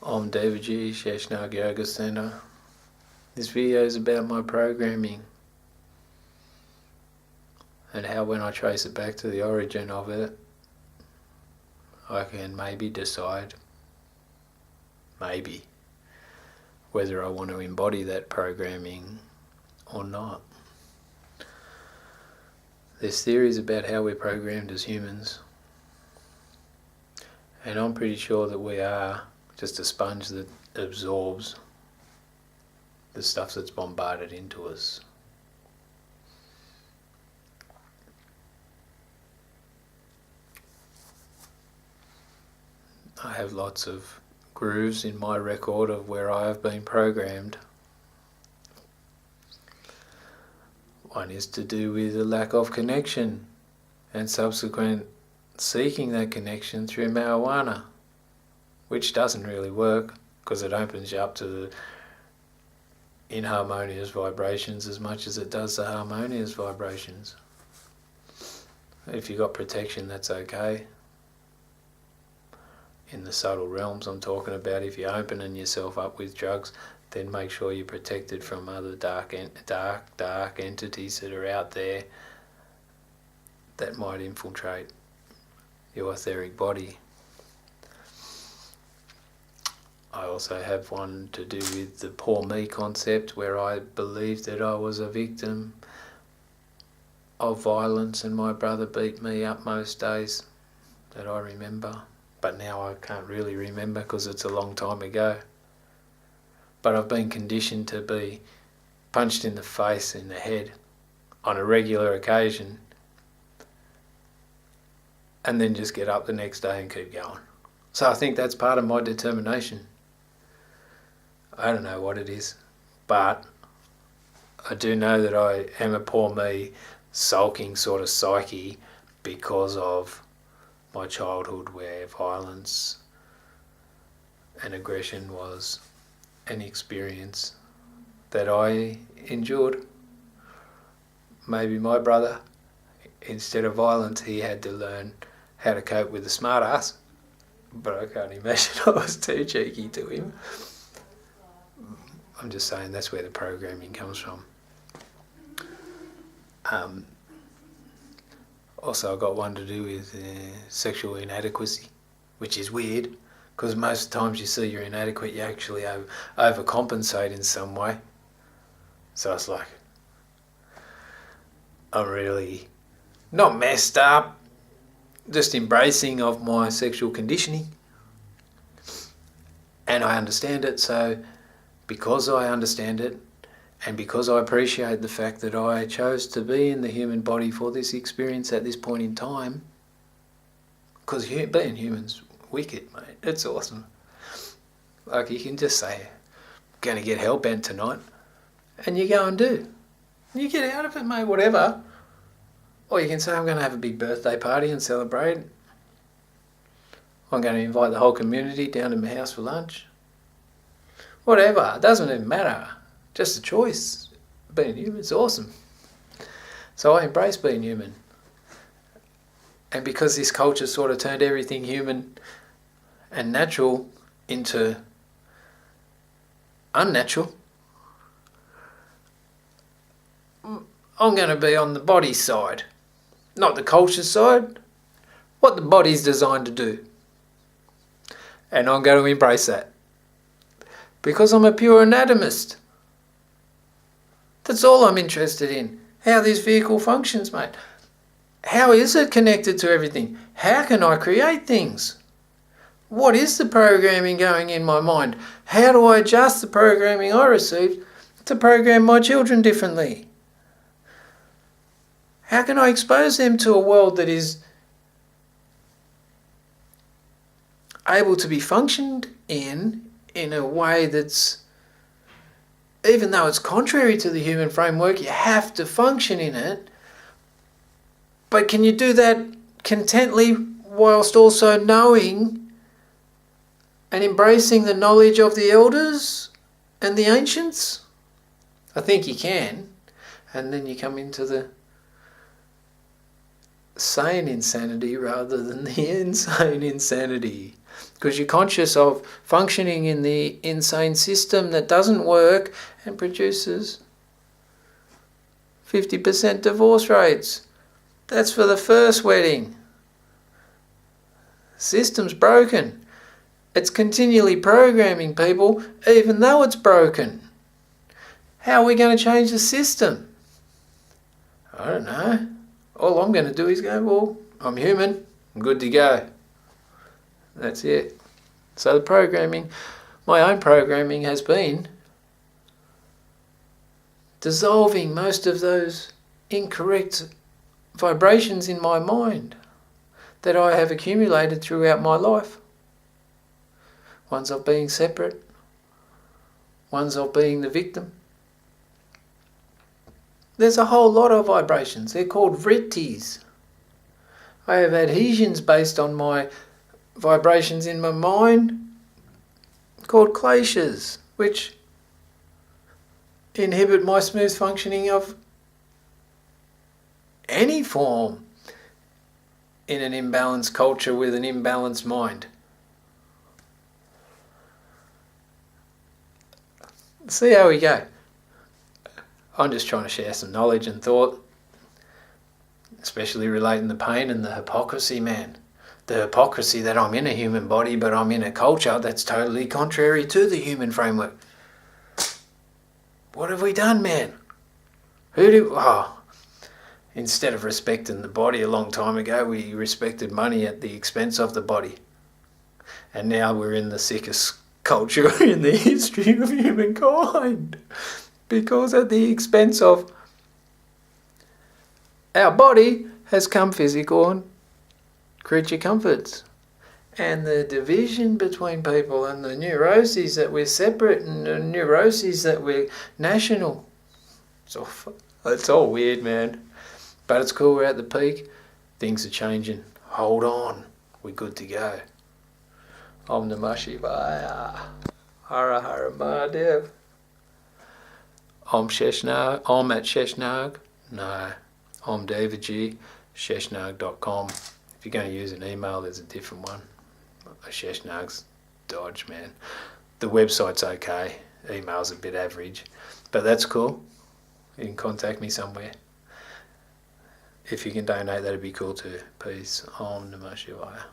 Om Devaji Sheshnag Yoga Center. This video is about my programming and how when I trace it back to the origin of it, I can maybe decide, whether I want to embody that programming or not. There's theories about how we're programmed as humans, and I'm pretty sure that we are just a sponge that absorbs the stuff that's bombarded into us. I have lots of grooves in my record of where I have been programmed. One is to do with a lack of connection and subsequent seeking that connection through marijuana, which doesn't really work because it opens you up to the inharmonious vibrations as much as it does the harmonious vibrations. If you've got protection, that's okay. In the subtle realms I'm talking about, if you're opening yourself up with drugs, then make sure you're protected from other dark entities that are out there that might infiltrate your etheric body. I also have one to do with the poor me concept, where I believed that I was a victim of violence and my brother beat me up most days that I remember. But now I can't really remember because it's a long time ago. But I've been conditioned to be punched in the face, in the head, on a regular occasion, and then just get up the next day and keep going. So I think that's part of my determination. I don't know what it is, but I do know that I am a poor me, sulking sort of psyche because of my childhood, where violence and aggression was an experience that I endured. Maybe my brother, instead of violence, he had to learn how to cope with a smart ass, but I can't imagine I was too cheeky to him. I'm just saying that's where the programming comes from. Also, I've got one to do with sexual inadequacy, which is weird, because most times you see you're inadequate, you actually overcompensate in some way. So it's like, I'm really not messed up, just embracing of my sexual conditioning. And I understand it, so because I understand it, and because I appreciate the fact that I chose to be in the human body for this experience at this point in time, because being human's wicked, mate. It's awesome. Like, you can just say, I'm going to get hell-bent tonight, and you go and do. You get out of it, mate, whatever. Or you can say, I'm going to have a big birthday party and celebrate. I'm going to invite the whole community down to my house for lunch. Whatever, it doesn't even matter. Just a choice. Being human is awesome. So I embrace being human. And because this culture sort of turned everything human and natural into unnatural, I'm going to be on the body side, not the culture side. What the body's designed to do. And I'm going to embrace that. Because I'm a pure anatomist. That's all I'm interested in. How this vehicle functions, mate. How is it connected to everything? How can I create things? What is the programming going in my mind? How do I adjust the programming I received to program my children differently? How can I expose them to a world that is able to be functioned in a way that's, even though it's contrary to the human framework, you have to function in it. But can you do that contently whilst also knowing and embracing the knowledge of the elders and the ancients? I think you can. And then you come into the sane insanity rather than the insane insanity. because you're conscious of functioning in the insane system that doesn't work and produces 50% divorce rates. That's for the first wedding. System's broken. It's continually programming people even though it's broken. How are we going to change the system? I don't know. All I'm going to do is go, well, I'm human, I'm good to go. That's it. So the programming, my own programming has been dissolving most of those incorrect vibrations in my mind that I have accumulated throughout my life. Ones of being separate, ones of being the victim. There's a whole lot of vibrations. They're called vrittis. I have adhesions based on my vibrations in my mind called kleshas, which inhibit my smooth functioning of any form in an imbalanced culture with an imbalanced mind. See how we go. I'm just trying to share some knowledge and thought, especially relating the pain and the hypocrisy, man. The hypocrisy that I'm in a human body, but I'm in a culture that's totally contrary to the human framework. What have we done, man? Instead of respecting the body a long time ago, we respected money at the expense of the body. And now we're in the sickest culture in the history of humankind. Because at the expense of our body has come physical and creature comforts. And the division between people and the neuroses that we're separate and the neuroses that we're national. It's all weird, man. But it's cool, we're at the peak. Things are changing. Hold on. We're good to go. Om Namah Shivaya. Hara Hara Mahadev. Om Sheshnag. Om at Sheshnag. No. Om Devaji. Sheshnag.com. If you're going to use an email, there's a different one. Sheshnag's dodge, man. The website's okay. Email's a bit average. But that's cool. You can contact me somewhere. If you can donate, that'd be cool too. Peace. Om Namah Shivaya.